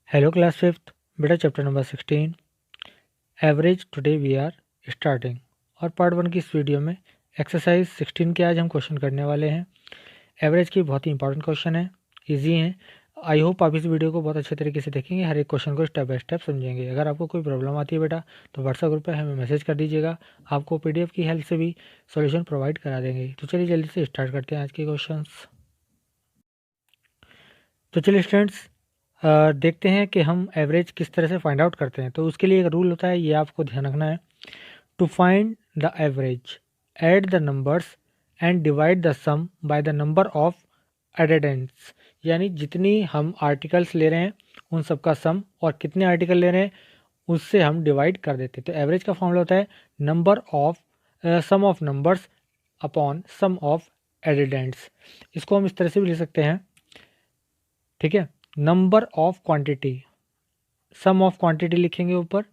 Hello class fifth बेटा chapter number 16 average today we are starting our part one की इस video में exercise 16 के आज हम क्वेश्चन करने वाले हैं। एवरेज की बहुत ही इंपॉर्टेंट क्वेश्चन है, इजी हैं। आई होप आप इस वीडियो को बहुत अच्छे तरीके से देखेंगे, हर एक क्वेश्चन को स्टेप बाय स्टेप समझेंगे। अगर आपको कोई प्रॉब्लम आती है बेटा तो व्हाट्सएप ग्रुप पर हमें मैसेज कर दीजिएगा, आपको पीडीएफ की हेल्प से भी सोल्यूशन प्रोवाइड करा देंगे। तो चलिए जल्दी से स्टार्ट करते हैं आज के क्वेश्चन। तो चलिए स्टूडेंट्स देखते हैं कि हम एवरेज किस तरह से फाइंड आउट करते हैं। तो उसके लिए एक रूल होता है, ये आपको ध्यान रखना है। To find the average add the numbers and divide the sum by the number of addends, यानी जितनी हम आर्टिकल्स ले रहे हैं उन सब का सम और कितने आर्टिकल ले रहे हैं उससे हम डिवाइड कर देते हैं। तो एवरेज का फॉर्मूला होता है number of sum of numbers upon sum of addends. इसको हम इस तरह से भी ले सकते हैं, ठीक है। Number of quantity, sum of quantity लिखेंगे ऊपर।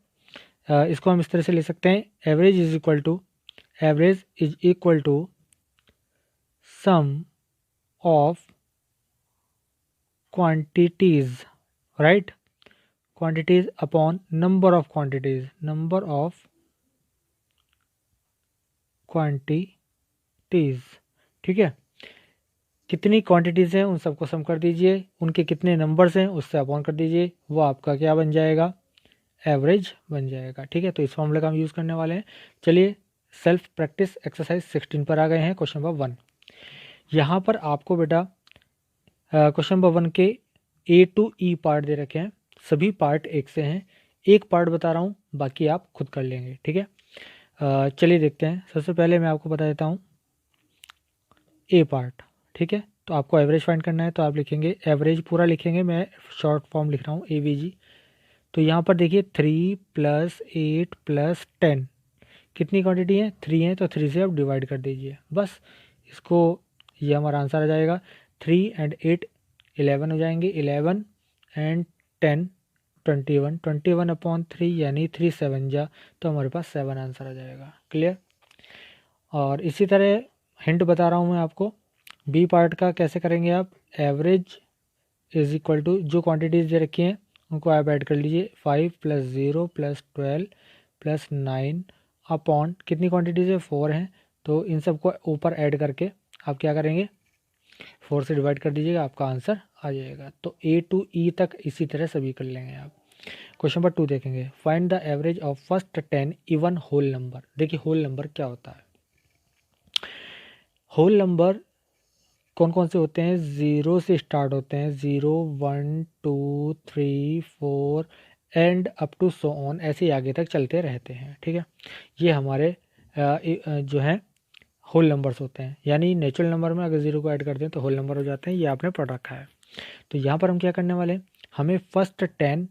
इसको हम इस तरह से ले सकते हैं, average is equal to sum of quantities, right. Quantities upon number of quantities, number of quantities, ठीक है। कितनी क्वांटिटीज हैं उन सबको सम कर दीजिए, उनके कितने नंबर्स हैं उससे अपॉन कर दीजिए, वो आपका क्या बन जाएगा, एवरेज बन जाएगा, ठीक है। तो इस फॉर्मूले का हम यूज़ करने वाले हैं। चलिए सेल्फ प्रैक्टिस एक्सरसाइज 16 पर आ गए हैं, क्वेश्चन नंबर 1। यहाँ पर आपको बेटा क्वेश्चन नंबर 1 के ए टू ई पार्ट दे रखे हैं, सभी पार्ट एक से हैं। एक पार्ट बता रहा हूँ, बाकी आप खुद कर लेंगे, ठीक है। चलिए देखते हैं। सबसे पहले मैं आपको बता देता हूँ ए पार्ट, ठीक है। तो आपको एवरेज फाइंड करना है, तो आप लिखेंगे एवरेज पूरा लिखेंगे, मैं शॉर्ट फॉर्म लिख रहा हूँ AVG। तो यहाँ पर देखिए 3 + 8 + 10 कितनी क्वांटिटी है, 3 है, तो 3 से आप डिवाइड कर दीजिए बस। इसको ये हमारा आंसर आ जाएगा। 3 + 8 11 हो जाएंगे, 11 + 10 21, 21/3 यानी 3 7 जा, तो हमारे पास 7 आंसर आ जाएगा। क्लियर। और इसी तरह हिंट बता रहा हूँ मैं आपको, बी पार्ट का कैसे करेंगे आप। एवरेज इज इक्वल टू जो क्वांटिटीज दे रखी हैं उनको आप ऐड कर लीजिए, 5 + 0 + 12 + 9 अपॉन कितनी क्वांटिटीज है, 4 हैं, तो इन सबको ऊपर ऐड करके आप क्या करेंगे, 4 से डिवाइड कर दीजिएगा, आपका आंसर आ जाएगा। तो A to E तक इसी तरह सभी कर लेंगे आप। क्वेश्चन नंबर 2 देखेंगे, find the average of first 10 even whole number. देखिए होल नंबर क्या होता है, होल नंबर कौन कौन से होते हैं, 0 से स्टार्ट होते हैं, 0 1 2 3 4 and up to so on, ऐसे ही आगे तक चलते रहते हैं, ठीक है। ये हमारे जो हैं होल नंबर्स होते हैं, यानी नेचुरल नंबर में अगर 0 को ऐड कर दें तो होल नंबर हो जाते हैं, ये आपने पढ़ रखा है। तो यहाँ पर हम क्या करने वाले हैं, हमें फर्स्ट 10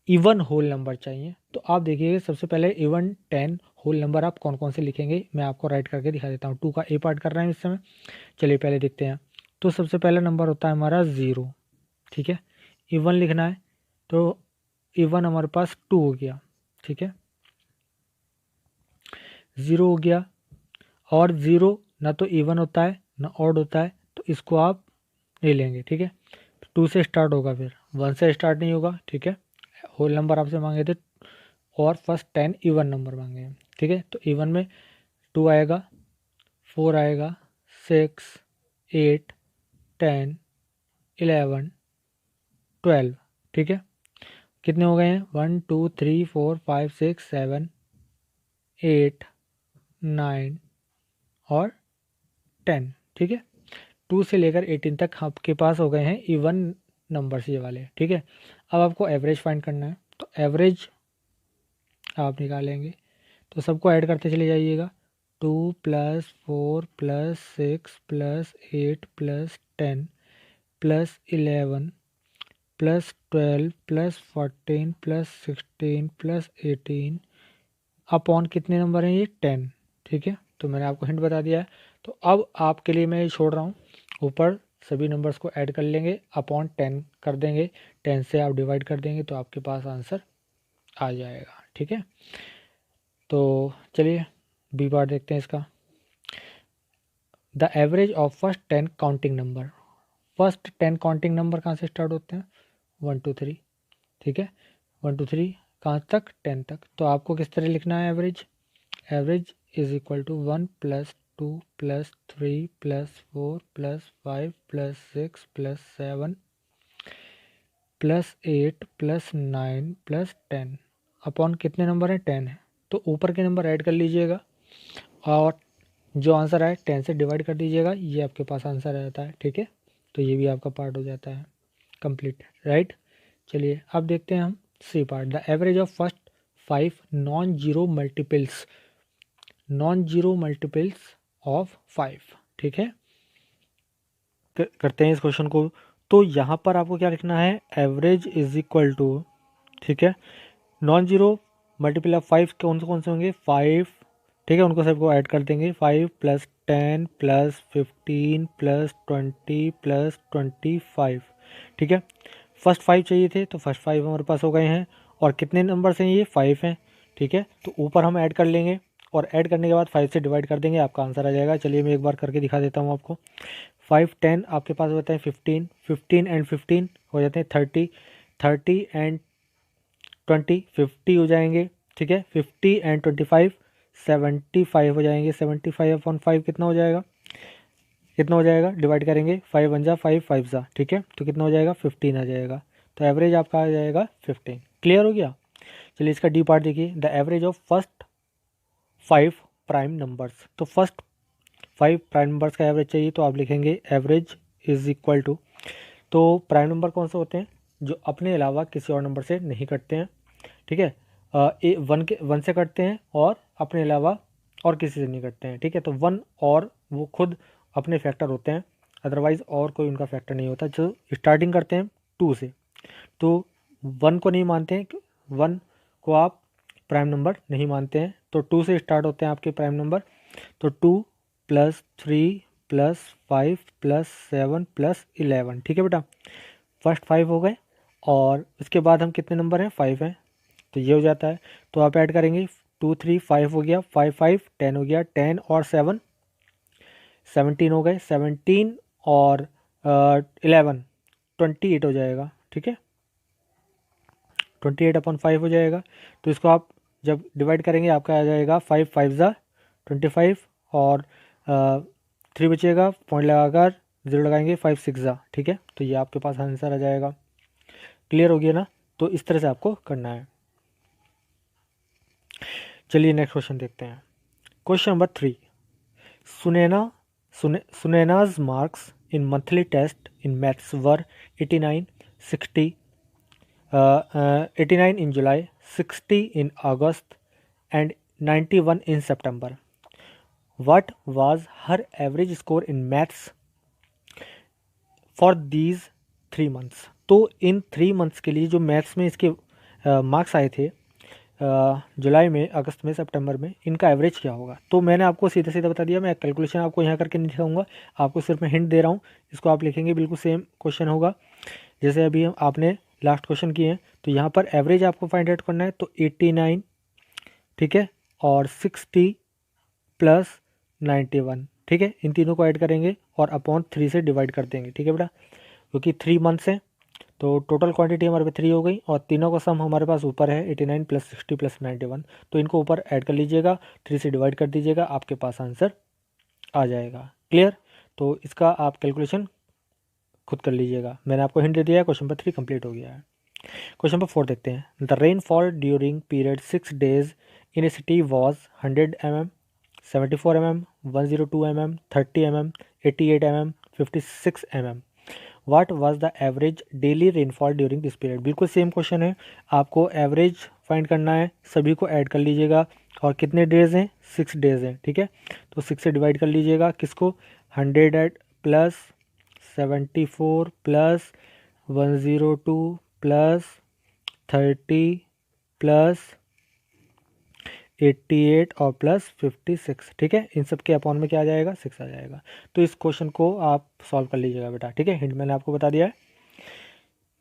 इवन होल नंबर चाहिए। तो आप देखिए सबसे पहले इवन 10 होल नंबर आप कौन कौन से लिखेंगे, मैं आपको राइट करके दिखा देता हूँ। 2 का ए पार्ट कर रहे हैं इस समय, चलिए पहले देखते हैं। तो सबसे पहला नंबर होता है हमारा 0, ठीक है। इवन लिखना है तो इवन हमारे पास 2 हो गया, ठीक है, 0 हो गया। और 0 ना तो इवन होता है ना ऑड होता है, तो इसको आप ले लेंगे, ठीक है। 2 से स्टार्ट होगा, फिर 1 से स्टार्ट नहीं होगा, ठीक है। होल नंबर आपसे मांगे थे और फर्स्ट 10 इवन नंबर मांगे हैं, ठीक है। तो इवन में 2 आएगा, 4 आएगा, 6 8 10 11 12, ठीक है। कितने हो गए हैं, 1 2 3 4 5 6 7 8 9 और 10, ठीक है। 2 से लेकर 18 तक आपके पास हो गए हैं इवन नंबर्स ये वाले, ठीक है। अब आपको एवरेज फाइंड करना है, तो एवरेज आप निकालेंगे, तो सबको ऐड करते चले जाइएगा। 2 + 4 + 6 + 8 + 10 + 11 + 12 + 14 + 16 + 18 अपॉन कितने नंबर हैं ये, 10, ठीक है। तो मैंने आपको हिंट बता दिया है। तो अब आपके लिए मैं ये छोड़ रहा हूँ, ऊपर सभी नंबर्स को ऐड कर लेंगे, अपॉन 10 कर देंगे, 10 से आप डिवाइड कर देंगे तो आपके पास आंसर आ जाएगा, ठीक है। तो चलिए बी पार्ट देखते हैं इसका। The average of first 10 counting number. First 10 counting number कहाँ से स्टार्ट होते हैं, 1 2 3, ठीक है, 1 2 3 कहाँ तक, 10 तक। तो आपको किस तरह लिखना है average, average is equal to 1 + 2 + 3 + 4 + 5 + 6 + 7 + 8 + 9 + 10 upon कितने नंबर है, 10 है। तो ऊपर के नंबर ऐड कर लीजिएगा और जो आंसर आए 10 से डिवाइड कर दीजिएगा, ये आपके पास आंसर आ जाता है। ठीक है, तो ये भी आपका पार्ट हो जाता है कंप्लीट, राइट। चलिए अब देखते हैं हम C part, the average of first 5 non zero multiples, non zero multiples of 5। ठीक है, करते हैं इस क्वेश्चन को। तो यहाँ पर आपको क्या लिखना है, एवरेज इज इक्वल टू, ठीक है, नॉन जीरो मल्टीपल ऑफ 5 कौन से होंगे, 5, ठीक है, उनको सबको ऐड कर देंगे, 5 + 10 + 15 + 20 + 25। ठीक है, फर्स्ट 5 चाहिए थे तो फर्स्ट 5 हमारे पास हो गए हैं, और कितने नंबर हैं ये, 5 हैं। ठीक है, तो ऊपर हम ऐड कर लेंगे और ऐड करने के बाद 5 से डिवाइड कर देंगे, आपका आंसर आ जाएगा। चलिए मैं एक बार करके दिखा देता हूँ आपको। 5 10 आपके पास होते हैं 15, 15 एंड 15 हो जाते हैं 30, 30 एंड 20 50 हो जाएंगे। ठीक है, 50 एंड 25 75 हो जाएंगे। 75 अपॉन 5 कितना हो जाएगा, कितना हो जाएगा, डिवाइड करेंगे, 5 1 जा 5 5 जा, ठीक है, तो कितना हो जाएगा, 15 आ जाएगा। तो एवरेज आपका आ जाएगा 15। क्लियर हो गया। चलिए इसका डी पार्ट देखिए, the average of first 5 prime numbers. तो फर्स्ट 5 प्राइम नंबर्स का एवरेज चाहिए, तो आप लिखेंगे एवरेज इज इक्वल टू, तो प्राइम नंबर कौन से होते हैं, जो अपने अलावा किसी और नंबर से नहीं कटते हैं। ठीक है, वन से कटते हैं और अपने अलावा और किसी से नहीं कटते हैं। ठीक है, तो 1 और वो खुद अपने फैक्टर होते हैं, अदरवाइज और कोई उनका फैक्टर नहीं होता। जो स्टार्टिंग करते हैं 2 से, तो 1 को नहीं मानते हैं, 1 को आप प्राइम नंबर नहीं मानते हैं, तो 2 से स्टार्ट होते हैं आपके प्राइम नंबर। तो 2 + 3 + 5 + 7 + 11। ठीक है बेटा, फर्स्ट 5 हो गए, और उसके बाद हम कितने नंबर हैं, 5 हैं, तो ये हो जाता है। तो आप ऐड करेंगे, 2 3 5 हो गया, 5 5 10 हो गया, 10 और 7 17 हो गए, 17 और 11 28 हो जाएगा। ठीक है, 28 अपॉन 5 हो जाएगा। तो इसको आप जब डिवाइड करेंगे आपका आ जाएगा 5 5 ज़ा 25, और 3 बचेगा, पॉइंट लगाकर 0 लगाएंगे, 5 6 ज़ा। ठीक है, तो ये आपके पास आंसर आ जाएगा। क्लियर हो गया ना। तो इस तरह से आपको करना है। चलिए नेक्स्ट क्वेश्चन देखते हैं। Question number 3, Sunaina Sunaina's marks in monthly test in maths were 89 60 89 in July, 60 in August, and 91 in September. What was her average score in maths for these 3 months? तो इन 3 मंथ्स के लिए जो मैथ्स में इसके मार्क्स आए थे जुलाई में, अगस्त में, सितंबर में, इनका एवरेज क्या होगा। तो मैंने आपको सीधा सीधा बता दिया, मैं कैलकुलेशन आपको यहाँ करके नहीं दिखाऊंगा, आपको सिर्फ मैं हिंट दे रहा हूँ। इसको आप लिखेंगे, बिल्कुल सेम क्वेश्चन होगा जैसे अभी आपने लास्ट क्वेश्चन किए हैं। तो यहाँ पर एवरेज आपको फाइंड आउट करना है, तो 89, ठीक है, और 60 + 91, ठीक है, इन तीनों को ऐड करेंगे और अपॉन 3 से डिवाइड कर देंगे। ठीक है बेटा, क्योंकि 3 मंथ्स हैं तो टोटल क्वांटिटी हमारे पे 3 हो गई, और तीनों का सम हमारे पास ऊपर है 89 + 60 + 91। तो इनको ऊपर ऐड कर लीजिएगा, 3 से डिवाइड कर दीजिएगा, आपके पास आंसर आ जाएगा। क्लियर। तो इसका आप कैलकुलेशन खुद कर लीजिएगा, मैंने आपको हिंट दे दिया है। क्वेश्चन नंबर 3 कंप्लीट हो गया है। क्वेश्चन नंबर 4 देखते हैं। The rainfall during period 6 days in A city was 100 mm, 74 mm, 102 mm, 30 mm, 88 mm, 56 mm. What was the average daily rainfall during this period. बिल्कुल सेम क्वेश्चन है, आपको average find करना है, सभी को ऐड कर लीजिएगा, और कितने डेज हैं, 6 डेज हैं। ठीक है, तो 6 से डिवाइड कर लीजिएगा, किसको, 100 + 74 + 102 + 30 + 88 और +56। ठीक है, इन सब के अपॉन में क्या आ जाएगा, 6 आ जाएगा। तो इस क्वेश्चन को आप सॉल्व कर लीजिएगा बेटा। ठीक है, हिंट मैंने आपको बता दिया है।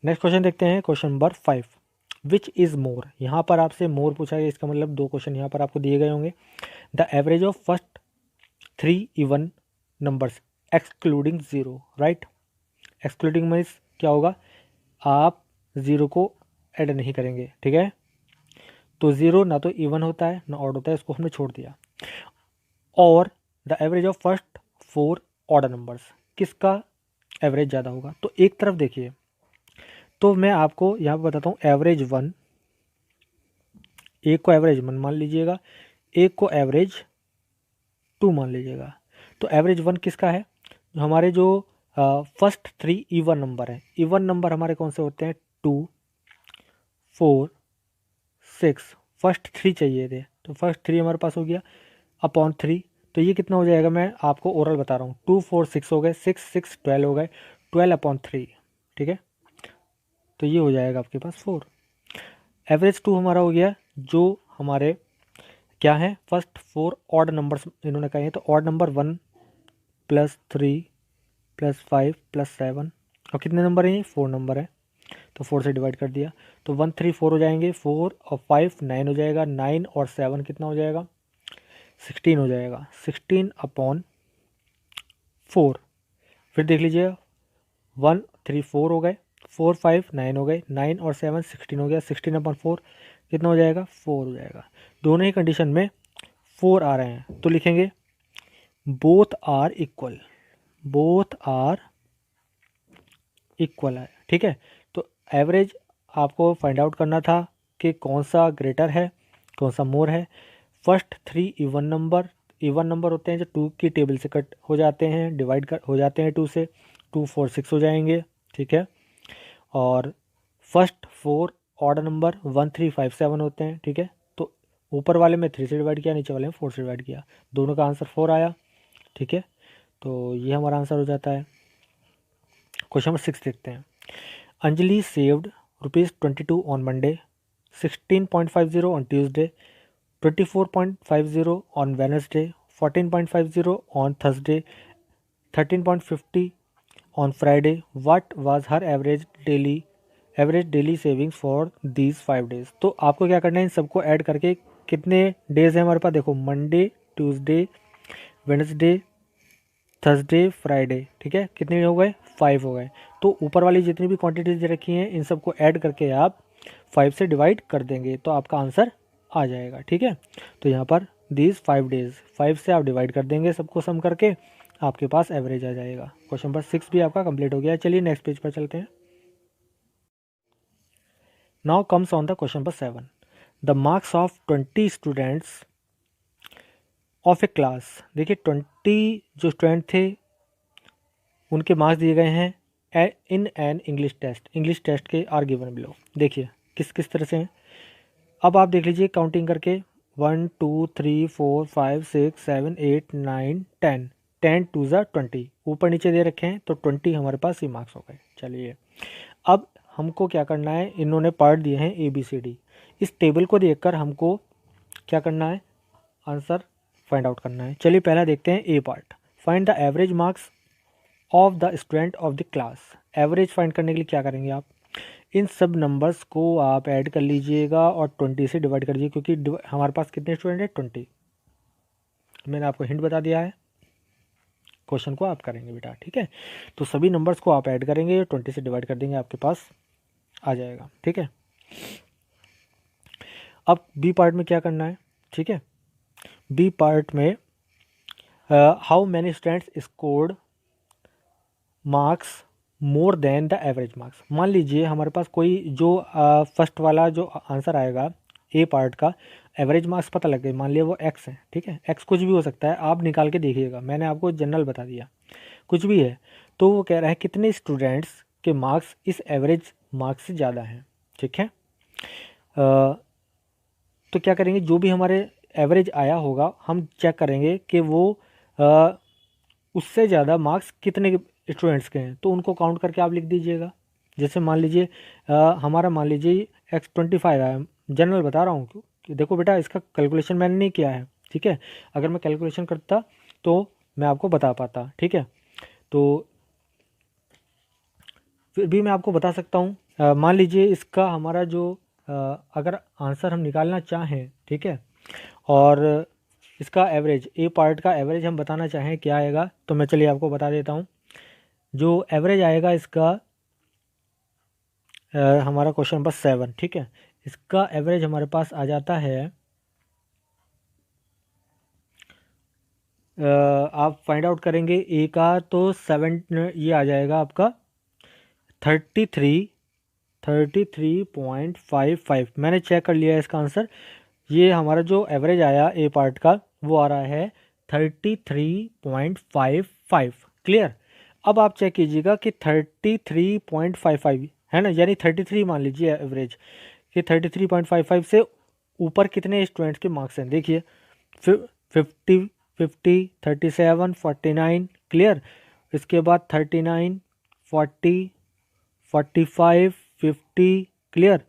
नेक्स्ट क्वेश्चन देखते हैं, question number 5, which is more. यहाँ पर आपसे मोर पूछा गया, इसका मतलब 2 क्वेश्चन यहाँ पर आपको दिए गए होंगे। The average of first 3 even numbers excluding 0, right. Excluding means क्या होगा, आप 0 को ऐड नहीं करेंगे, ठीक है। तो 0 ना तो इवन होता है ना ऑड होता है, इसको हमने छोड़ दिया। और the average of first 4 odd numbers, किसका एवरेज ज़्यादा होगा। तो एक तरफ देखिए, तो मैं आपको यहाँ पे बताता हूँ एवरेज 1, एक को एवरेज 1 मान लीजिएगा, एक को एवरेज 2 मान लीजिएगा। तो एवरेज 1 किसका है, हमारे जो फर्स्ट 3 इवन नंबर हैं। इवन नंबर हमारे कौन से होते हैं, 2, 4, 6। फर्स्ट 3 चाहिए थे, तो फर्स्ट 3 हमारे पास हो गया अपॉन 3। तो ये कितना हो जाएगा, मैं आपको ओरल बता रहा हूँ, 2, 4, 6 हो गए, 6, 6, 12 हो गए, 12 अपॉन 3, ठीक है। तो ये हो जाएगा आपके पास 4। एवरेज 2 हमारा हो गया, जो हमारे क्या है, फर्स्ट 4 ऑड नंबर्स इन्होंने कहे हैं। तो odd number 1 plus 3 plus 5 plus 7, और कितने नंबर हैं ये, 4 नंबर है, तो 4 से डिवाइड कर दिया। तो 1, 3, 4 हो जाएंगे, 4 और 5 9 हो जाएगा, 9 और 7 कितना हो जाएगा, 16 हो जाएगा, 16 अपॉन 4। फिर देख लीजिए, 1, 3, 4 हो गए, 4, 5 9 हो गए, 9 और 7 16 हो गया, 16 अपॉन 4 कितना हो जाएगा, 4 हो जाएगा। दोनों ही कंडीशन में 4 आ रहे हैं, तो लिखेंगे both are equal, both are equal है, ठीक है। तो एवरेज आपको फाइंड आउट करना था कि कौन सा ग्रेटर है, कौन सा मोर है। फर्स्ट 3 इवन नंबर होते हैं जो 2 की टेबल से कट हो जाते हैं, डिवाइड कर हो जाते हैं 2 से, 2, 4, 6 हो जाएंगे, ठीक है। और फर्स्ट 4 ऑड नंबर 1, 3, 5, 7 होते हैं, ठीक है। तो ऊपर वाले में 3 से डिवाइड किया, नीचे वाले में 4 से डिवाइड किया, दोनों का आंसर 4 आया, ठीक है। तो ये हमारा आंसर हो जाता है। क्वेश्चन नंबर 6 देखते हैं। Anjali saved ₹22 on Monday, 16.50 on Tuesday, 24.50 on Wednesday, 14.50 on Thursday, 13.50 on Friday. What was her average daily savings for these 5 days. तो आपको क्या करना है, इन सबको ऐड करके कितने डेज है हमारे पास, देखो Monday, Tuesday, Wednesday, Thursday, Friday, ठीक है, कितने हो गए, 5 हो गए। तो ऊपर वाली जितनी भी क्वांटिटीज रखी हैं इन सबको ऐड करके आप 5 से डिवाइड कर देंगे तो आपका आंसर आ जाएगा, ठीक है। तो यहाँ पर दीज 5 डेज, 5 से आप डिवाइड कर देंगे सबको सम करके, आपके पास एवरेज आ जाएगा। क्वेश्चन नंबर 6 भी आपका कंप्लीट हो गया। चलिए नेक्स्ट पेज पर चलते हैं। Now comes on the question number 7, the marks of 20 students of A class. देखिए 20 जो स्टूडेंट थे उनके मार्क्स दिए गए हैं इन एन इंग्लिश टेस्ट के आर गिवन बिलो। देखिए किस किस तरह से हैं, अब आप देख लीजिए काउंटिंग करके, 1, 2, 3, 4, 5, 6, 7, 8, 9, 10, 10 2 ज़ा 20, ऊपर नीचे दे रखे हैं तो 20 हमारे पास ये मार्क्स हो गए। चलिए अब हमको क्या करना है, इन्होंने पार्ट दिए हैं ABCD, इस टेबल को देखकर हमको क्या करना है, आंसर फाइंड आउट करना है। चलिए पहला देखते हैं A part, find the average marks of the student of the class. Average find करने के लिए क्या करेंगे आप, इन सब नंबर्स को आप ऐड कर लीजिएगा और 20 से डिवाइड कर दीजिए, क्योंकि हमारे पास कितने स्टूडेंट हैं, 20। मैंने आपको हिंट बता दिया है, क्वेश्चन को आप करेंगे बेटा, ठीक है। तो सभी नंबर्स को आप ऐड करेंगे, 20 से डिवाइड कर देंगे, आपके पास आ जाएगा, ठीक है। अब बी पार्ट में क्या करना है, ठीक है। बी पार्ट में how many students scored marks more than the average marks. मान लीजिए हमारे पास कोई जो फर्स्ट वाला जो आंसर आएगा ए पार्ट का, एवरेज मार्क्स पता लग गए, मान लिया वो एक्स है, ठीक है, एक्स कुछ भी हो सकता है, आप निकाल के देखिएगा, मैंने आपको जनरल बता दिया, कुछ भी है। तो वो कह रहा है कितने स्टूडेंट्स के मार्क्स इस एवरेज मार्क्स से ज़्यादा हैं, ठीक है। तो क्या करेंगे, जो भी हमारे एवरेज आया होगा हम चेक करेंगे कि वो उससे ज़्यादा मार्क्स कितने स्टूडेंट्स के हैं, तो उनको काउंट करके आप लिख दीजिएगा। जैसे मान लीजिए हमारा मान लीजिए X25 आया, जनरल बता रहा हूँ कि देखो बेटा इसका कैलकुलेशन मैंने नहीं किया है, ठीक है, अगर मैं कैलकुलेशन करता तो मैं आपको बता पाता, ठीक है। तो फिर भी मैं आपको बता सकता हूँ, मान लीजिए इसका हमारा जो अगर आंसर हम निकालना चाहें, ठीक है, और इसका एवरेज ए पार्ट का एवरेज हम बताना चाहें क्या आएगा, तो मैं चलिए आपको बता देता हूँ। जो एवरेज आएगा इसका हमारा क्वेश्चन नंबर 7, ठीक है। इसका एवरेज हमारे पास आ जाता है, आप फाइंड आउट करेंगे ए का तो 7, ये आ जाएगा आपका 33.55। मैंने चेक कर लिया है इसका आंसर। ये हमारा जो एवरेज आया ए पार्ट का वो आ रहा है 33.55। क्लियर। अब आप चेक कीजिएगा कि 33.55 है ना, यानी 33 मान लीजिए एवरेज, कि 33.55 से ऊपर कितने स्टूडेंट्स के मार्क्स हैं। देखिए 50, 37, 49। क्लियर। इसके बाद 39, 40, 45, 50। क्लियर।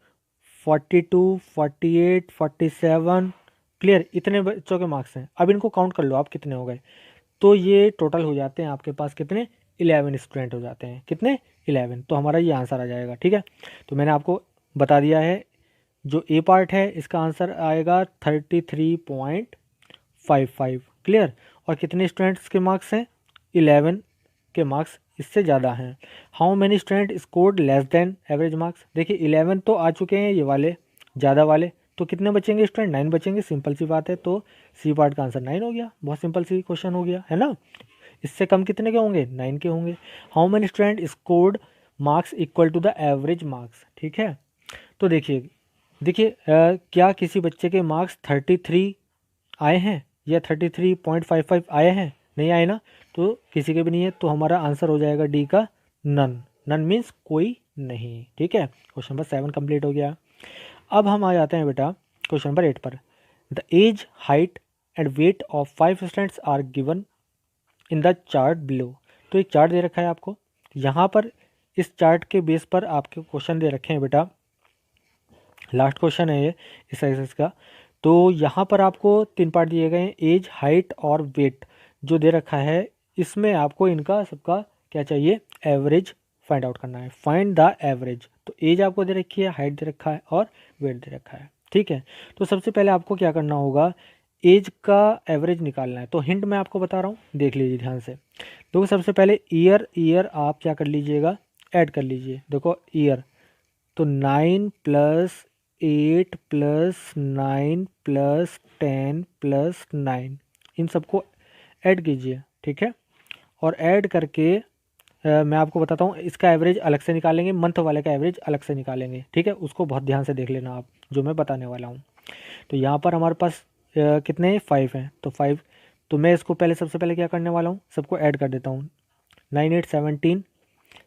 42, 48, 47। क्लियर। इतने बच्चों के मार्क्स हैं। अब इनको काउंट कर लो आप कितने हो गए। तो ये टोटल हो जाते हैं आपके पास कितने, 11 स्टूडेंट हो जाते हैं। कितने, 11। तो हमारा ये आंसर आ जाएगा। ठीक है। तो मैंने आपको बता दिया है, जो ए पार्ट है इसका आंसर आएगा 33.55। क्लियर। और कितने स्टूडेंट्स के मार्क्स हैं, 11 के मार्क्स इससे ज़्यादा हैं। How many student scored less than average marks. देखिए 11 तो आ चुके हैं ये वाले ज़्यादा वाले, तो कितने बचेंगे स्टूडेंट, 9 बचेंगे। सिंपल सी बात है। तो सी पार्ट का आंसर 9 हो गया। बहुत सिंपल सी क्वेश्चन हो गया है ना। इससे कम कितने के होंगे, 9 के होंगे। How many student scored marks equal to the average marks. ठीक है। तो देखिए देखिए क्या किसी बच्चे के मार्क्स 33 आए हैं या 33.55 आए हैं, नहीं आए ना, तो किसी के भी नहीं है। तो हमारा आंसर हो जाएगा डी का नन। नन मीन्स कोई नहीं। ठीक है। क्वेश्चन नंबर 7 कंप्लीट हो गया। अब हम आ जाते हैं बेटा क्वेश्चन नंबर 8 पर। The age, height and weight of 5 students are given in the chart below. तो एक चार्ट दे रखा है आपको यहाँ पर। इस चार्ट के बेस पर आपके क्वेश्चन दे रखे हैं बेटा। लास्ट क्वेश्चन है ये इस एक्सरसाइज का। तो यहाँ पर आपको 3 पार्ट दिए गए हैं, एज, हाइट और वेट जो दे रखा है। इसमें आपको इनका सबका क्या चाहिए, एवरेज फाइंड आउट करना है। Find the average. तो एज आपको दे रखी है, हाइट दे रखा है और वेट दे रखा है। ठीक है। तो सबसे पहले आपको क्या करना होगा, एज का एवरेज निकालना है। तो हिंट मैं आपको बता रहा हूँ, देख लीजिए ध्यान से। तो सबसे पहले ईयर आप क्या कर लीजिएगा, ऐड कर लीजिए। देखो ईयर, तो 9 + 8 + 9 + 10 + 9, इन सबको ऐड कीजिए। ठीक है। और ऐड करके मैं आपको बताता हूँ, इसका एवरेज अलग से निकालेंगे, मंथ वाले का एवरेज अलग से निकालेंगे। ठीक है। उसको बहुत ध्यान से देख लेना आप, जो मैं बताने वाला हूँ। तो यहाँ पर हमारे पास कितने 5 हैं, तो 5। तो मैं इसको पहले सबसे पहले क्या करने वाला हूँ, सबको ऐड कर देता हूँ। 9 8 17,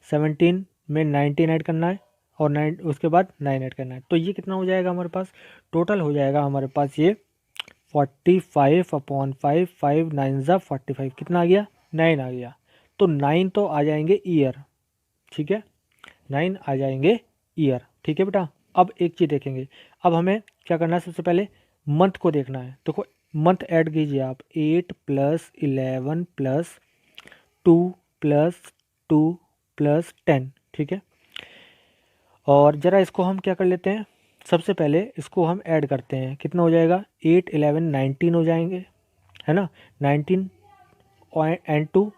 17 में 19 ऐड करना है और 9 उसके बाद 9 ऐड करना है। तो ये कितना हो जाएगा हमारे पास, टोटल हो जाएगा हमारे पास ये 45/5, 5 9 ज़ा 45, कितना आ गया, 9 आ गया। तो 9 तो आ जाएंगे ईयर। ठीक है। 9 आ जाएंगे ईयर। ठीक है बेटा। अब एक चीज़ देखेंगे, अब हमें क्या करना है, सबसे पहले मंथ को देखना है। देखो मंथ ऐड कीजिए आप, 8 + 11 + 2 + 2 + 10। ठीक है। और ज़रा इसको हम क्या कर लेते हैं, सबसे पहले इसको हम ऐड करते हैं। कितना हो जाएगा, 8 11 19 हो जाएंगे, है ना। 19 एंड 2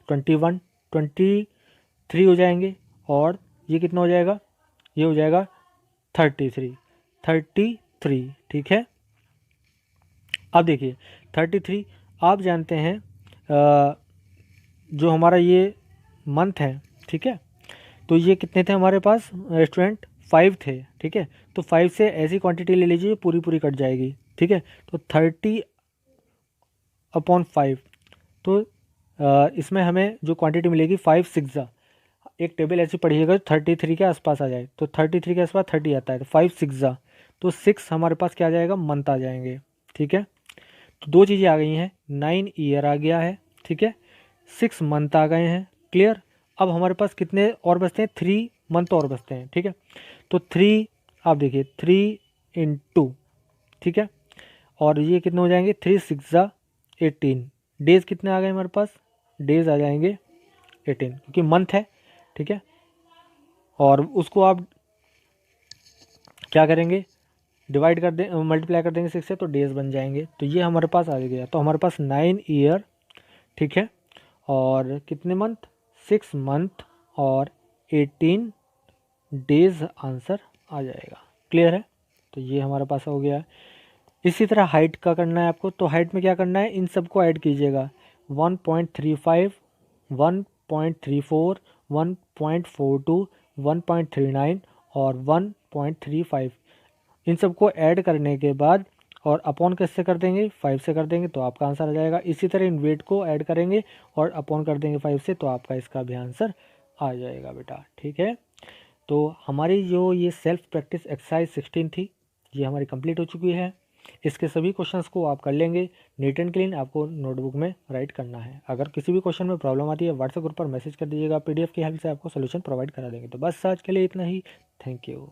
21 23 हो जाएंगे। और ये कितना हो जाएगा, ये हो जाएगा 33 33। ठीक है। अब देखिए 33 आप जानते हैं जो हमारा ये मंथ है। ठीक है। तो ये कितने थे हमारे पास स्टूडेंट, 5 थे। ठीक है। तो 5 से ऐसी क्वांटिटी ले लीजिए पूरी पूरी कट जाएगी। ठीक है। तो 30/5। तो इसमें हमें जो क्वांटिटी मिलेगी 5 6 ज़ा, एक टेबल ऐसी पढ़िएगा 33 के आसपास आ जाए। तो 33 के आसपास 30 आता है, तो 5 6 ज़ा, तो 6 हमारे पास क्या आ जाएगा, मंथ आ जाएंगे। ठीक है। तो 2 चीज़ें आ गई हैं, 9 ईयर आ गया है। ठीक है। 6 मंथ आ गए हैं। क्लियर। अब हमारे पास कितने और बचते हैं, 3 मंथ और बचते हैं। ठीक है। तो 3 आप देखिए 3 × 2। ठीक है। और ये कितने हो जाएंगे, 3 6 ज़ा 18। डेज कितने आ गए हमारे पास, डेज आ जाएंगे 18, क्योंकि मंथ है। ठीक है। और उसको आप क्या करेंगे, डिवाइड कर दें, मल्टीप्लाई कर देंगे 6 से, तो डेज बन जाएंगे। तो ये हमारे पास आ गया। तो हमारे पास 9 ईयर। ठीक है। और कितने मंथ, 6 मंथ और 18 डेज आंसर आ जाएगा। क्लियर है? तो ये हमारे पास हो गया। इसी तरह हाइट का करना है आपको, तो हाइट में क्या करना है, इन सबको ऐड कीजिएगा। 1.35, 1.34, 1.42, 1.39 और 1.35, इन सबको ऐड करने के बाद और अपॉन किससे कर देंगे, 5 से कर देंगे तो आपका आंसर आ जाएगा। इसी तरह इन वेट को ऐड करेंगे और अपॉन कर देंगे 5 से, तो आपका इसका भी आंसर आ जाएगा बेटा। ठीक है, तो हमारी जो ये सेल्फ प्रैक्टिस एक्सरसाइज 16 थी, ये हमारी कंप्लीट हो चुकी है। इसके सभी क्वेश्चंस को आप कर लेंगे। नीट एंड क्लीन आपको नोटबुक में राइट करना है। अगर किसी भी क्वेश्चन में प्रॉब्लम आती है व्हाट्सएप ग्रुप पर मैसेज कर दीजिएगा, पीडीएफ की हेल्प से आपको सोल्यूशन प्रोवाइड करा देंगे। तो बस आज के लिए इतना ही। Thank you.